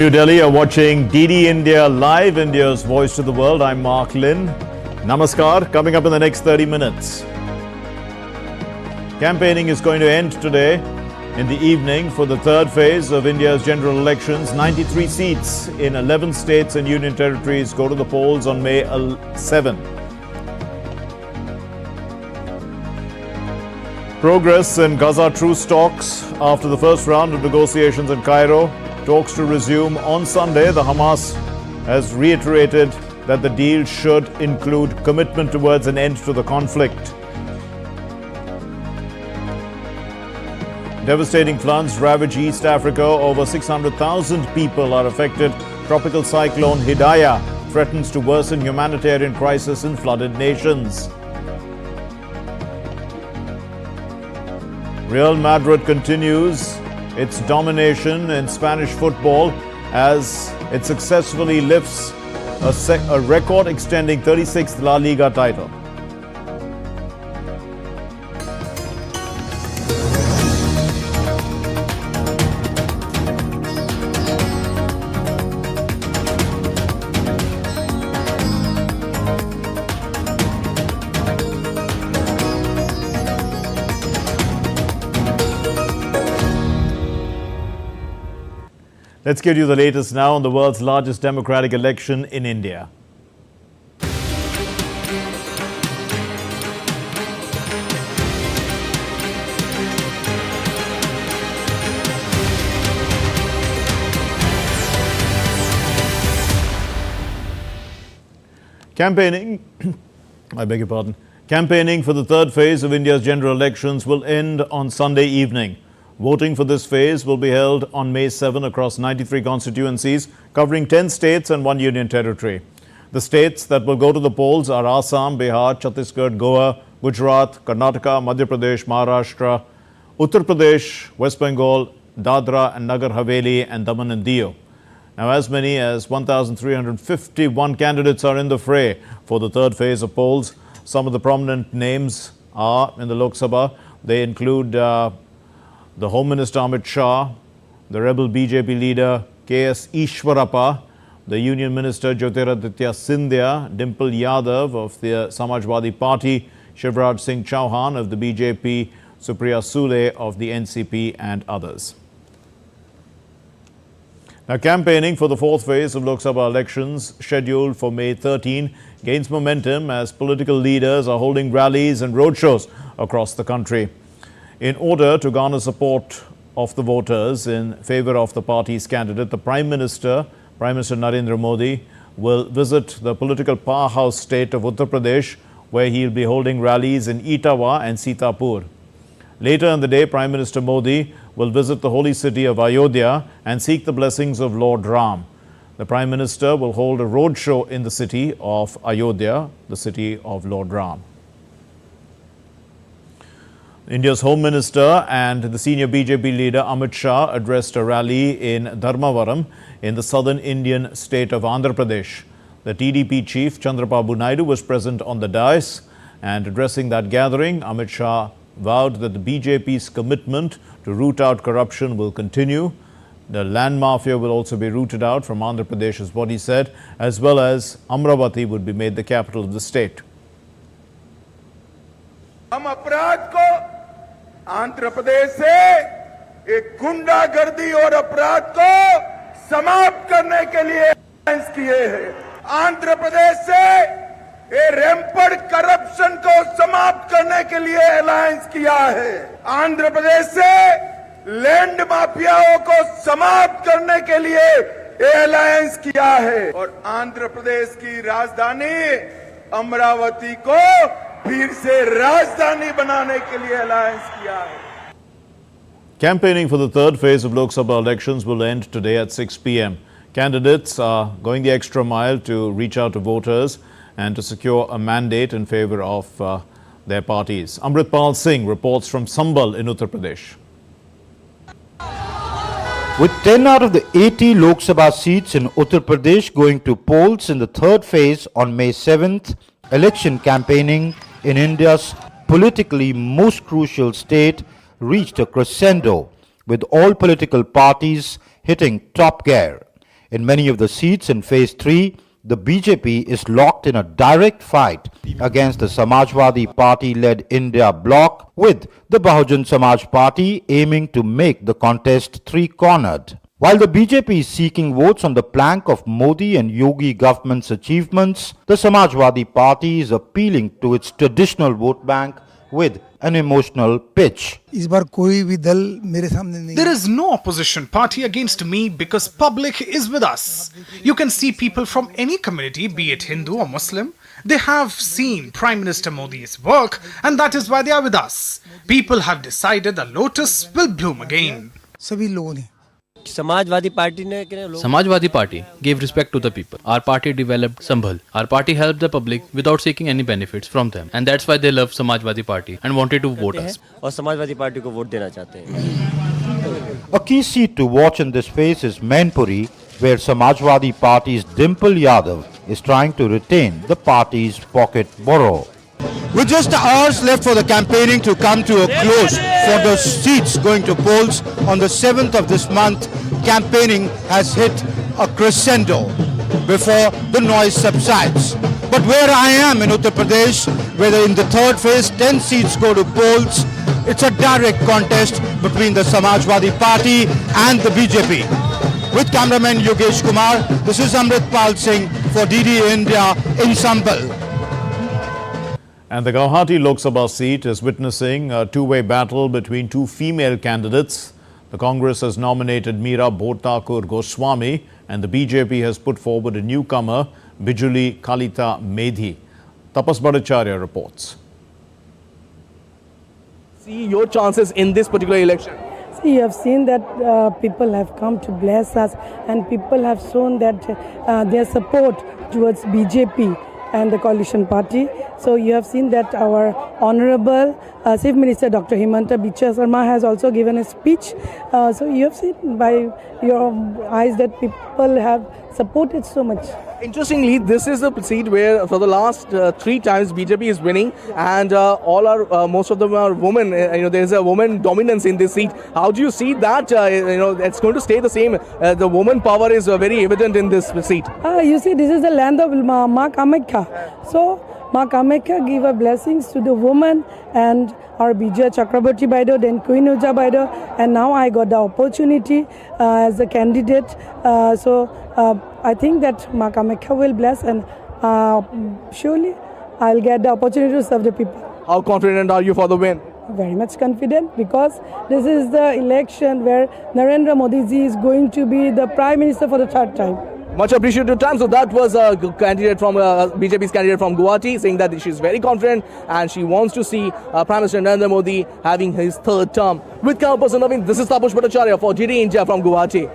New Delhi, you're watching DD India Live, India's voice to the world. I'm Mark Lynn. Namaskar. Coming up in the next 30 minutes. Campaigning is going to end today in the evening for the third phase of India's general elections. 93 seats in 11 states and union territories go to the polls on May 7. Progress in Gaza truce talks after the first round of negotiations in Cairo. Talks to resume on Sunday. The Hamas has reiterated that the deal should include commitment towards an end to the conflict. Devastating floods ravage East Africa. Over 600,000 people are affected. Tropical cyclone Hidaya threatens to worsen humanitarian crisis in flooded nations. Real Madrid continues its domination in Spanish football as it successfully lifts a record extending 36th La Liga title. Let's give you the latest now on the world's largest democratic election in India. Campaigning for the third phase of India's general elections will end on Sunday evening. Voting for this phase will be held on May 7 across 93 constituencies, covering 10 states and 1 union territory. The states that will go to the polls are Assam, Bihar, Chhattisgarh, Goa, Gujarat, Karnataka, Madhya Pradesh, Maharashtra, Uttar Pradesh, West Bengal, Dadra and Nagar Haveli, and Daman and Diu. Now, as many as 1,351 candidates are in the fray for the third phase of polls. Some of the prominent names are in the Lok Sabha. They include the Home Minister Amit Shah, the rebel BJP leader K.S. Ishwarappa, the Union Minister Jyotiraditya Scindia, Dimple Yadav of the Samajwadi Party, Shivraj Singh Chauhan of the BJP, Supriya Sule of the NCP and others. Now, campaigning for the fourth phase of Lok Sabha elections scheduled for May 13 gains momentum as political leaders are holding rallies and roadshows across the country. In order to garner support of the voters in favor of the party's candidate, the Prime Minister Narendra Modi, will visit the political powerhouse state of Uttar Pradesh, where he will be holding rallies in Etawah and Sitapur. Later in the day, Prime Minister Modi will visit the holy city of Ayodhya and seek the blessings of Lord Ram. The Prime Minister will hold a roadshow in the city of Ayodhya, the city of Lord Ram. India's Home Minister and the senior BJP leader Amit Shah addressed a rally in Dharmavaram in the southern Indian state of Andhra Pradesh. The TDP chief Chandrababu Naidu was present on the dais, and addressing that gathering, Amit Shah vowed that the BJP's commitment to root out corruption will continue. The land mafia will also be rooted out from Andhra Pradesh, is what he said, as well as Amravati would be made the capital of the state. हम अपराध को आंध्र प्रदेश से एक गुंडागर्दी और अपराध को समाप्त करने के लिए अलायंस किए हैं। आंध्र प्रदेश से ये रैम्पेंट करप्शन को समाप्त करने के लिए अलायंस किया है। आंध्र प्रदेश से लैंड माफियाओं को समाप्त करने के लिए ये अलायंस किया है और आंध्र प्रदेश की राजधानी अमरावती को फिर से राजधानी बनाने के लिए अलायंस किया है। Campaigning for the third phase of Lok Sabha elections will end today at 6 p.m. Candidates are going the extra mile to reach out to voters and to secure a mandate in favor of their parties. Amritpal Singh reports from Sambal in Uttar Pradesh. With 10 out of the 80 Lok Sabha seats in Uttar Pradesh going to polls in the third phase on May 7th, election campaigning in India's politically most crucial state reached a crescendo, with all political parties hitting top gear. In many of the seats in phase 3, the BJP is locked in a direct fight against the Samajwadi Party-led India bloc, with the Bahujan Samaj Party aiming to make the contest three-cornered. While the BJP is seeking votes on the plank of Modi and Yogi government's achievements, the Samajwadi Party is appealing to its traditional vote bank with an emotional pitch. There is no opposition party against me because public is with us. You can see people from any community, be it Hindu or Muslim. They have seen Prime Minister Modi's work and that is why they are with us. People have decided the lotus will bloom again. Samajwadi Party gave respect to the people. Our party developed Sambhal. Our party helped the public without seeking any benefits from them. And that's why they love Samajwadi Party and wanted to vote us. A key seat to watch in this phase is Mainpuri, where Samajwadi Party's Dimple Yadav is trying to retain the party's pocket borough. With just hours left for the campaigning to come to a close for the seats going to polls on the 7th of this month, campaigning has hit a crescendo before the noise subsides. But where I am in Uttar Pradesh, where in the third phase 10 seats go to polls, it's a direct contest between the Samajwadi Party and the BJP. With cameraman Yogesh Kumar, this is Amritpal Singh for DD India in Sambhal. And the Guwahati Lok Sabha seat is witnessing a two-way battle between two female candidates. The Congress has nominated Meera Bhottakur Goswami and the BJP has put forward a newcomer, Bijuli Kalita Medhi. Tapas Bhattacharya reports. See your chances in this particular election. See, you have seen that people have come to bless us and people have shown that their support towards BJP and the coalition party. So you have seen that our Honorable Chief Minister Dr. Himanta Biswa Sarma has also given a speech. So you have seen by your eyes that people have supported so much. Interestingly, this is a seat where for the last 3 times BJP is winning, and most of them are women. There is a woman dominance in this seat. How do you see that? It's going to stay the same. The woman power is very evident in this seat. You see, this is the land of Ma Kamakhya. So Ma Kamakhya give her blessings to the woman and our Bijaya Chakraborty Baido, then Queen Uja Baido, and now I got the opportunity as a candidate. I think that Ma Kamakhya will bless, and surely I'll get the opportunity to serve the people. How confident are you for the win? Very much confident, because this is the election where Narendra Modi ji is going to be the Prime Minister for the 3rd time. Much appreciated time. So that was a candidate from BJP's candidate from Guwahati saying that she's very confident and she wants to see Prime Minister Narendra Modi having his 3rd term. With camera person Naveen, this is Tapas Bhattacharya for DD India from Guwahati.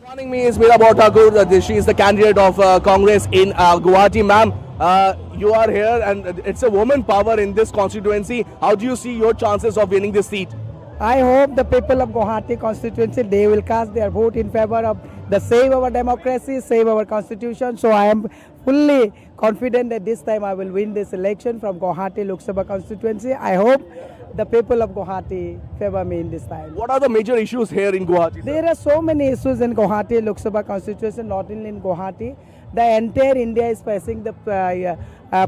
Joining me is Meera Bhottakur. She is the candidate of Congress in Guwahati. Ma'am, you are here and it's a woman power in this constituency. How do you see your chances of winning this seat? I hope the people of Guwahati constituency, they will cast their vote in favor of the save our democracy, save our constitution. So I am fully confident that this time I will win this election from Guwahati Lok Sabha constituency. I hope the people of Guwahati favor me in this time. What are the major issues here in Guwahati? There are so many issues in Guwahati Lok Sabha constituency, not only in Guwahati. The entire India is facing the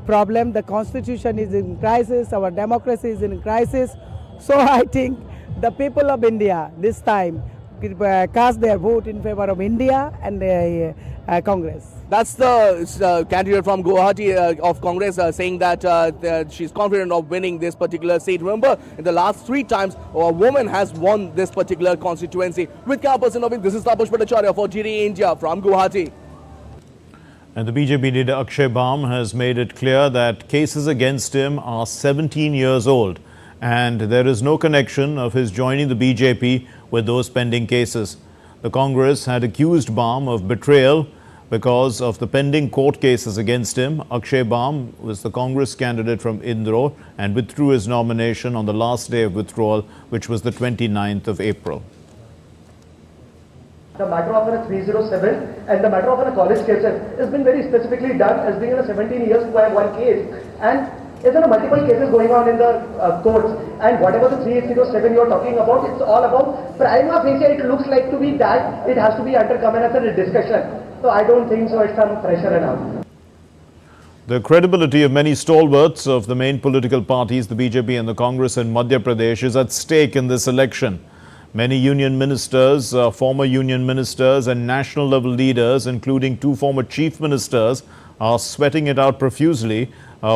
problem. The constitution is in crisis, our democracy is in crisis. So I think the people of India this time cast their vote in favor of India and Congress. That's the candidate from Guwahati of Congress saying that she's confident of winning this particular seat. Remember, in the last 3 times, a woman has won this particular constituency. With camera person Naveen, this is Tapas Bhattacharya for DD India from Guwahati. And the BJP leader Akshay Bam has made it clear that cases against him are 17 years old. And there is no connection of his joining the BJP with those pending cases. The Congress had accused Bam of betrayal because of the pending court cases against him. Akshay Bam was the Congress candidate from Indore and withdrew his nomination on the last day of withdrawal, which was the 29th of April. The matter of a 307 and the matter of a college case has been very specifically done as being in a 17 years to have one case, and Is there multiple cases going on in the courts, and whatever the 3807 you are talking about, it's all about prima facie. It looks like to be that it has to be undergone as a discussion. So I don't think so. It's some pressure enough. The credibility of many stalwarts of the main political parties, the BJP and the Congress in Madhya Pradesh, is at stake in this election. Many union ministers, former union ministers and national level leaders, including 2 former chief ministers, are sweating it out profusely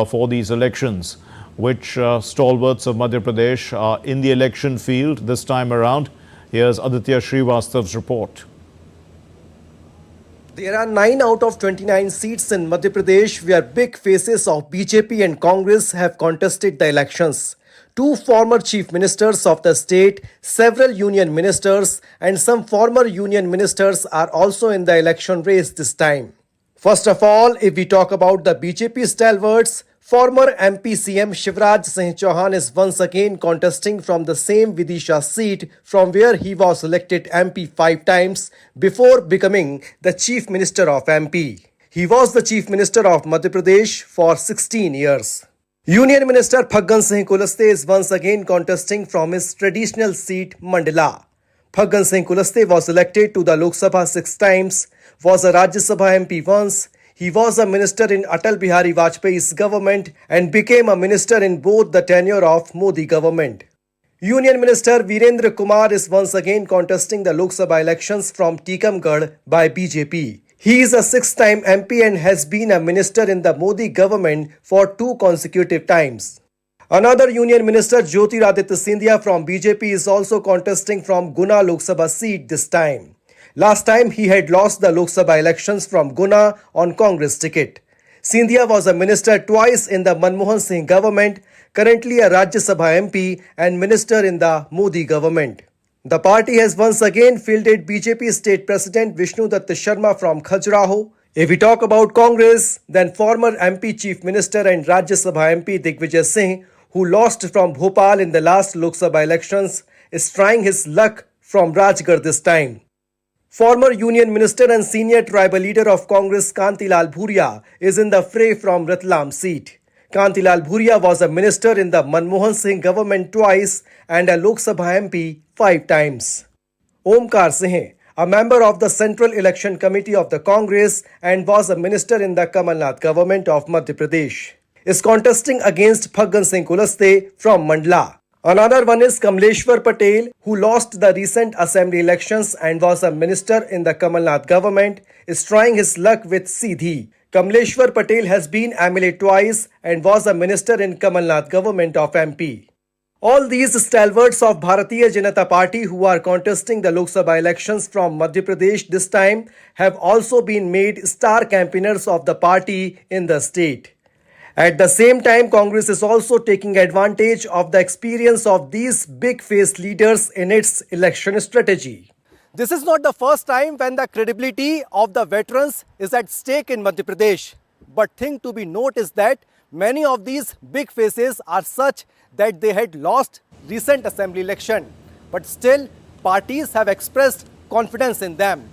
for these elections. Which stalwarts of Madhya Pradesh are in the election field this time around? Here's Aditya Srivastav's report. There are 9 out of 29 seats in Madhya Pradesh where big faces of BJP and Congress have contested the elections. 2 former chief ministers of the state, several union ministers and some former union ministers are also in the election race this time. First of all, if we talk about the BJP stalwarts, former MP CM Shivraj Singh Chauhan is once again contesting from the same Vidisha seat from where he was elected MP 5 times before becoming the Chief Minister of MP. He was the Chief Minister of Madhya Pradesh for 16 years. Union Minister Phaggan Singh Kulaste is once again contesting from his traditional seat Mandla. Phaggan Singh Kulaste was elected to the Lok Sabha 6 times, was a Rajya Sabha MP once. He was a minister in Atal Bihari Vajpayee's government and became a minister in both the tenure of Modi government. Union Minister Virendra Kumar is once again contesting the Lok Sabha elections from Tikamgarh by BJP. He is a 6th-time MP and has been a minister in the Modi government for 2 consecutive times. Another Union Minister Jyotiraditya Scindia from BJP is also contesting from Guna Lok Sabha seat this time. Last time he had lost the Lok Sabha elections from Guna on Congress ticket. Scindia was a minister twice in the Manmohan Singh government, currently a Rajya Sabha MP and minister in the Modi government. The party has once again fielded BJP State President Vishnu Datta Sharma from Khajuraho. If we talk about Congress, then former MP Chief Minister and Rajya Sabha MP Digvijay Singh, who lost from Bhopal in the last Lok Sabha elections, is trying his luck from Rajgarh this time. Former Union Minister and senior tribal leader of Congress Kantilal Bhuria is in the fray from Ratlam seat. Kantilal Bhuria was a minister in the Manmohan Singh government twice and a Lok Sabha MP 5 times. Omkar Singh, a member of the Central Election Committee of the Congress and was a minister in the Kamal Nath government of Madhya Pradesh, is contesting against Phaggan Singh Kulaste from Mandla. Another one is Kamleshwar Patel, who lost the recent assembly elections and was a minister in the Kamal Nath government, is trying his luck with Seedhi. Kamleshwar Patel has been MLA twice and was a minister in Kamal Nath government of MP. All these stalwarts of Bharatiya Janata Party who are contesting the Lok Sabha elections from Madhya Pradesh this time have also been made star campaigners of the party in the state. At the same time, Congress is also taking advantage of the experience of these big-faced leaders in its election strategy. This is not the first time when the credibility of the veterans is at stake in Madhya Pradesh. But thing to be noted is that many of these big faces are such that they had lost recent assembly election. But still, parties have expressed confidence in them.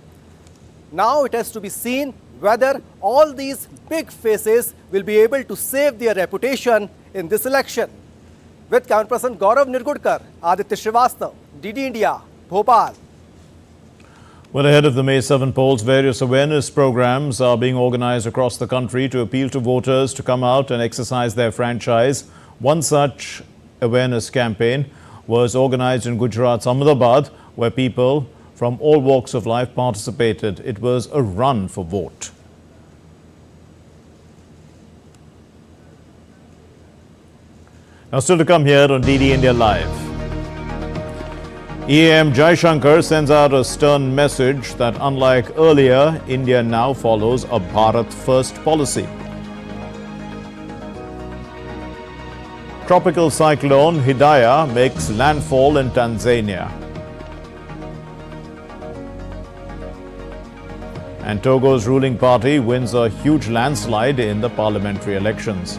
Now it has to be seen whether all these big faces will be able to save their reputation in this election. With camera person Gaurav Nirgudkar, Aditya Srivastav, DD India, Bhopal. Well, ahead of the May 7 polls, various awareness programs are being organized across the country to appeal to voters to come out and exercise their franchise. One such awareness campaign was organized in Gujarat's Ahmedabad, where people from all walks of life participated. It was a run for vote. Now, still to come here on DD India Live. EAM Jaishankar sends out a stern message that unlike earlier, India now follows a Bharat First policy. Tropical cyclone Hidaya makes landfall in Tanzania. And Togo's ruling party wins a huge landslide in the parliamentary elections.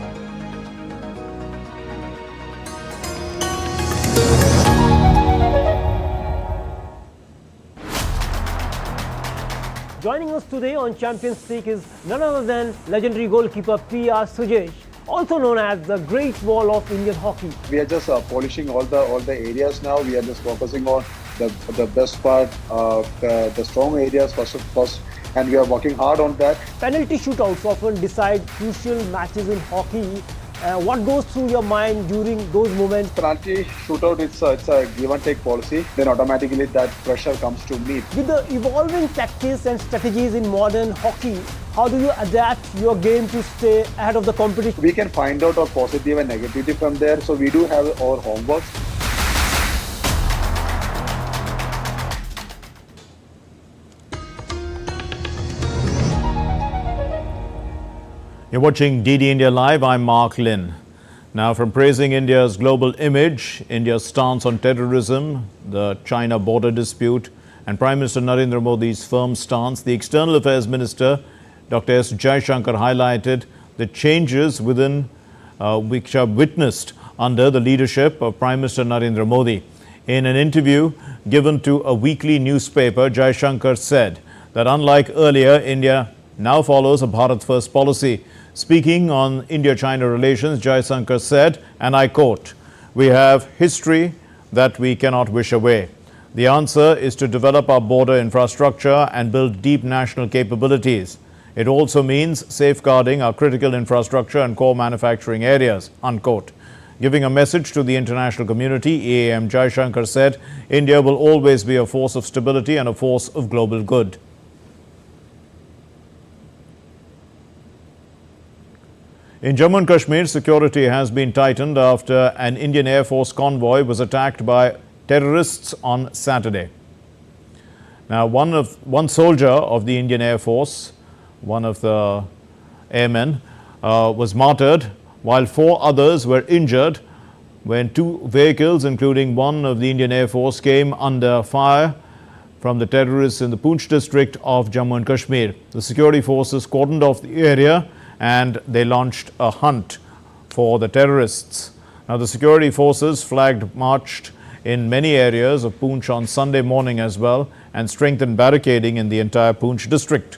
Joining us today on Champions League is none other than legendary goalkeeper P.R. Sujesh. also known as the Great Wall of Indian hockey. We are just polishing all the areas now. We are just focusing on the best part, the strong areas first, and we are working hard on that. Penalty shootouts often decide crucial matches in hockey. What goes through your mind during those moments? Penalty shootout, it's a give and take policy. Then automatically that pressure comes to me. With the evolving tactics and strategies in modern hockey, how do you adapt your game to stay ahead of the competition? We can find out our positive and negativity from there. So we do have our homework. You're watching DD India Live. I'm Mark Lynn. Now, from praising India's global image, India's stance on terrorism, the China border dispute, and Prime Minister Narendra Modi's firm stance, the External Affairs Minister, Dr. S. Jaishankar, highlighted the changes within which are witnessed under the leadership of Prime Minister Narendra Modi. In an interview given to a weekly newspaper, Jaishankar said that unlike earlier, India now follows a Bharat First policy. Speaking on India-China relations, Jaishankar said, and I quote, "We have history that we cannot wish away. The answer is to develop our border infrastructure and build deep national capabilities. It also means safeguarding our critical infrastructure and core manufacturing areas," unquote. Giving a message to the international community, EAM Jaishankar said, India will always be a force of stability and a force of global good. In Jammu and Kashmir, security has been tightened after an Indian Air Force convoy was attacked by terrorists on Saturday. Now, one soldier of the Indian Air Force, one of the airmen, was martyred, while 4 others were injured when 2 vehicles, including one of the Indian Air Force, came under fire from the terrorists in the Poonch district of Jammu and Kashmir. The security forces cordoned off the area and they launched a hunt for the terrorists. Now, the security forces marched in many areas of Poonch on Sunday morning as well and strengthened barricading in the entire Poonch district.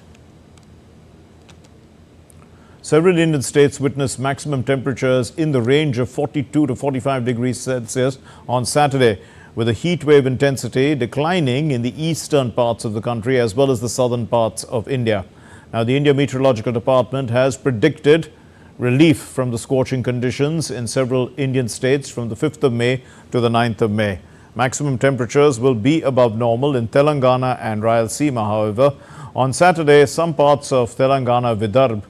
Several Indian states witnessed maximum temperatures in the range of 42 to 45 degrees Celsius on Saturday, with the heat wave intensity declining in the eastern parts of the country as well as the southern parts of India. Now, the India Meteorological Department has predicted relief from the scorching conditions in several Indian states from the 5th of May to the 9th of May. Maximum temperatures will be above normal in Telangana and Rayalaseema. However, on Saturday, some parts of Telangana, Vidarbha,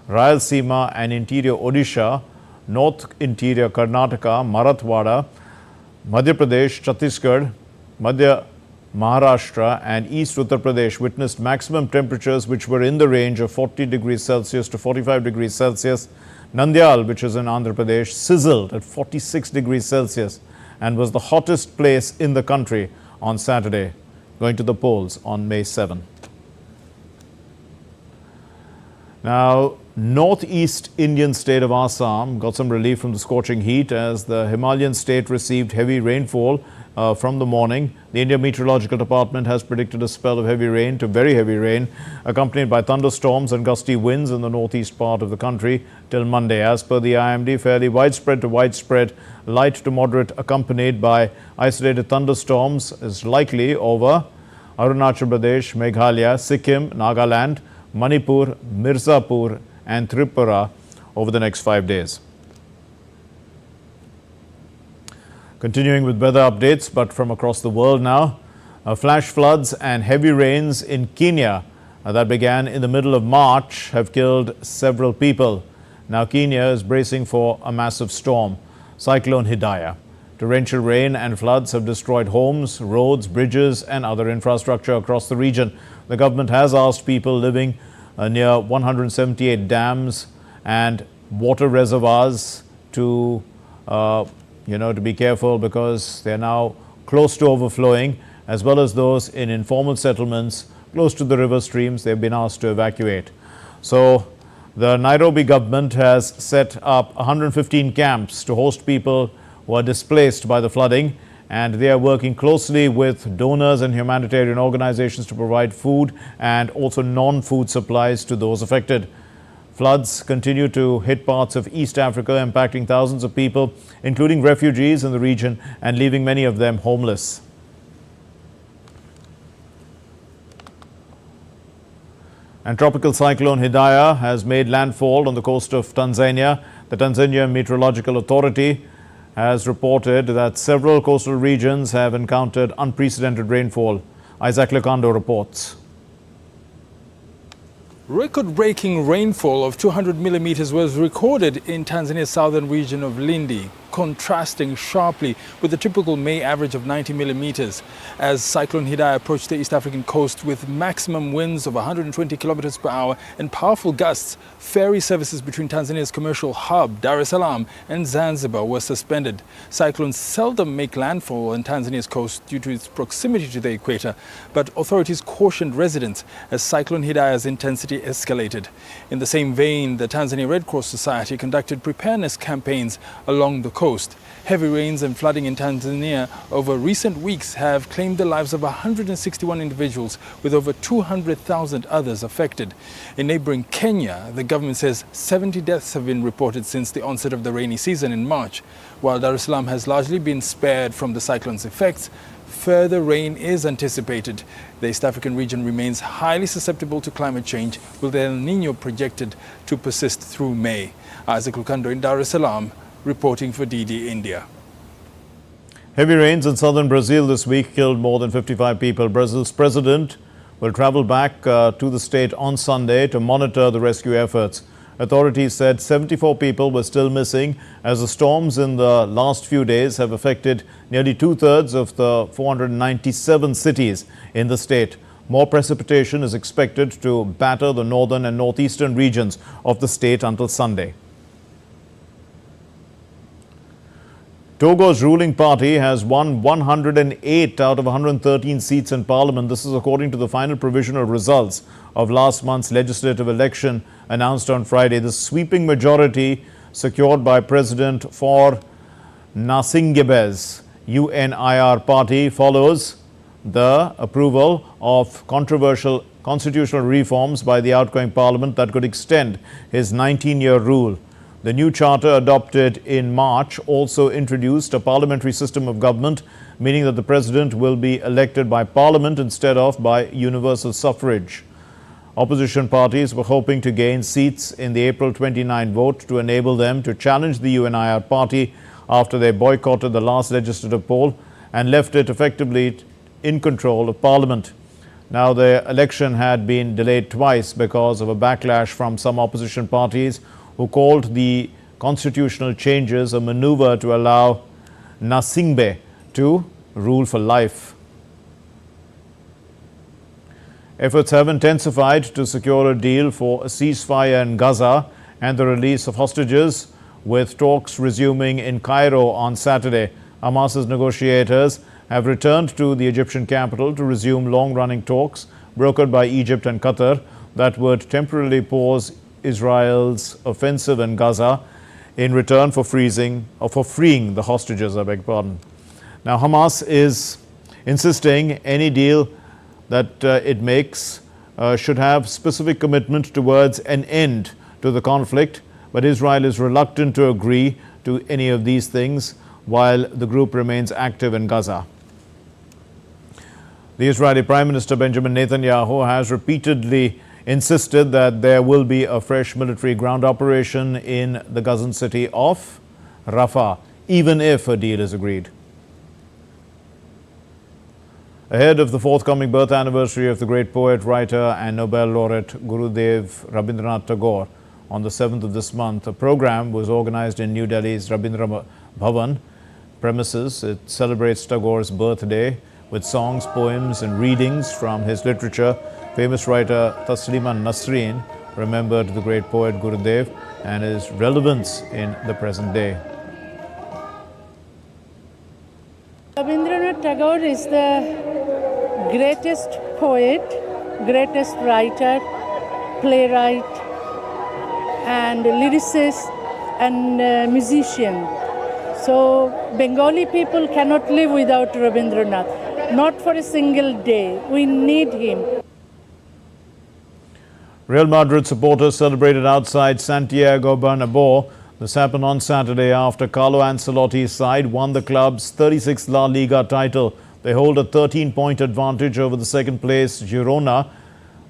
Rayalaseema and interior Odisha, north interior Karnataka, Marathwada, Madhya Pradesh, Chhattisgarh, Madhya Maharashtra and East Uttar Pradesh witnessed maximum temperatures which were in the range of 40 degrees Celsius to 45 degrees Celsius. Nandyal, which is in Andhra Pradesh, sizzled at 46 degrees Celsius and was the hottest place in the country on Saturday, going to the polls on May 7. Now, northeast Indian state of Assam got some relief from the scorching heat as the Himalayan state received heavy rainfall from the morning. The India Meteorological Department has predicted a spell of heavy rain to very heavy rain, accompanied by thunderstorms and gusty winds in the northeast part of the country till Monday. As per the IMD, fairly widespread to widespread, light to moderate, accompanied by isolated thunderstorms, is likely over Arunachal Pradesh, Meghalaya, Sikkim, Nagaland, Manipur, Mirzapur and Tripura over the next 5 days. Continuing with weather updates, but from across the world now. Flash floods and heavy rains in Kenya that began in the middle of March have killed several people. Now Kenya is bracing for a massive storm, Cyclone Hidayah. Torrential rain and floods have destroyed homes, roads, bridges and other infrastructure across the region. The government has asked people living near 178 dams and water reservoirs to to be careful because they are now close to overflowing, as well as those in informal settlements close to the river streams. They've been asked to evacuate. So the Nairobi government has set up 115 camps to host people who are displaced by the flooding, and they are working closely with donors and humanitarian organizations to provide food and also non-food supplies to those affected. Floods continue to hit parts of East Africa, impacting thousands of people, including refugees in the region, and leaving many of them homeless. And tropical cyclone Hidayah has made landfall on the coast of Tanzania. The Tanzania Meteorological Authority has reported that several coastal regions have encountered unprecedented rainfall. Isaac Lecando reports. Record-breaking rainfall of 200 millimeters was recorded in Tanzania's southern region of Lindi, contrasting sharply with the typical May average of 90 millimeters. As Cyclone Hidayah approached the East African coast with maximum winds of 120 kilometers per hour and powerful gusts, ferry services between Tanzania's commercial hub, Dar es Salaam, and Zanzibar were suspended. Cyclones seldom make landfall on Tanzania's coast due to its proximity to the equator, but authorities cautioned residents as Cyclone Hidayah's intensity escalated. In the same vein, the Tanzania Red Cross Society conducted preparedness campaigns along the coast. Heavy rains and flooding in Tanzania over recent weeks have claimed the lives of 161 individuals, with over 200,000 others affected. In neighboring Kenya, the government says 70 deaths have been reported since the onset of the rainy season in March. While Dar es Salaam has largely been spared from the cyclone's effects, further rain is anticipated. The East African region remains highly susceptible to climate change, with El Niño projected to persist through May. Isaac Lucando in Dar es Salaam, reporting for DD India. Heavy rains in southern Brazil this week killed more than 55 people. Brazil's president will travel back to the state on Sunday to monitor the rescue efforts. Authorities said 74 people were still missing as the storms in the last few days have affected nearly two-thirds of the 497 cities in the state. More precipitation is expected to batter the northern and northeastern regions of the state until Sunday. Togo's ruling party has won 108 out of 113 seats in parliament. This is according to the final provisional results of last month's legislative election announced on Friday. The sweeping majority secured by President for Nasingebe's UNIR party follows the approval of controversial constitutional reforms by the outgoing parliament that could extend his 19-year rule. The new charter adopted in March also introduced a parliamentary system of government, meaning that the president will be elected by parliament instead of by universal suffrage. Opposition parties were hoping to gain seats in the April 29 vote to enable them to challenge the UNIR party after they boycotted the last legislative poll and left it effectively in control of parliament. Now, the election had been delayed twice because of a backlash from some opposition parties who called the constitutional changes a maneuver to allow Nasingbe to rule for life. Efforts have intensified to secure a deal for a ceasefire in Gaza and the release of hostages, with talks resuming in Cairo on Saturday. Hamas's negotiators have returned to the Egyptian capital to resume long-running talks brokered by Egypt and Qatar that would temporarily pause Israel's offensive in Gaza in return for freeing the hostages, I beg pardon. Now, Hamas is insisting any deal that it makes should have specific commitment towards an end to the conflict, but Israel is reluctant to agree to any of these things while the group remains active in Gaza. The Israeli Prime Minister Benjamin Netanyahu has repeatedly insisted that there will be a fresh military ground operation in the Gazan city of Rafah, even if a deal is agreed. Ahead of the forthcoming birth anniversary of the great poet, writer and Nobel laureate Gurudev Rabindranath Tagore on the 7th of this month, a program was organized in New Delhi's Rabindra Bhavan premises. It celebrates Tagore's birthday with songs, poems and readings from his literature. Famous writer Taslima Nasreen remembered the great poet Gurudev and his relevance in the present day. Rabindranath Tagore is the greatest poet, greatest writer, playwright and lyricist and musician. So Bengali people cannot live without Rabindranath, not for a single day. We need him. Real Madrid supporters celebrated outside Santiago Bernabeu. This happened on Saturday after Carlo Ancelotti's side won the club's 36th La Liga title. They hold a 13-point advantage over the second-place Girona,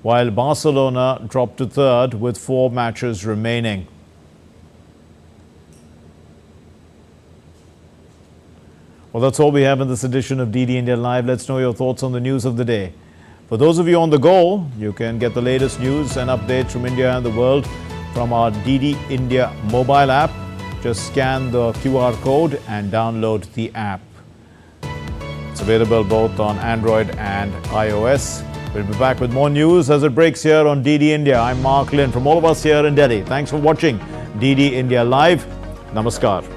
while Barcelona dropped to third with 4 matches remaining. Well, that's all we have in this edition of DD India Live. Let's know your thoughts on the news of the day. For those of you on the go, you can get the latest news and updates from India and the world from our DD India mobile app. Just scan the QR code and download the app. It's available both on Android and iOS. We'll be back with more news as it breaks here on DD India. I'm Mark Lynn from all of us here in Delhi. Thanks for watching DD India Live. Namaskar.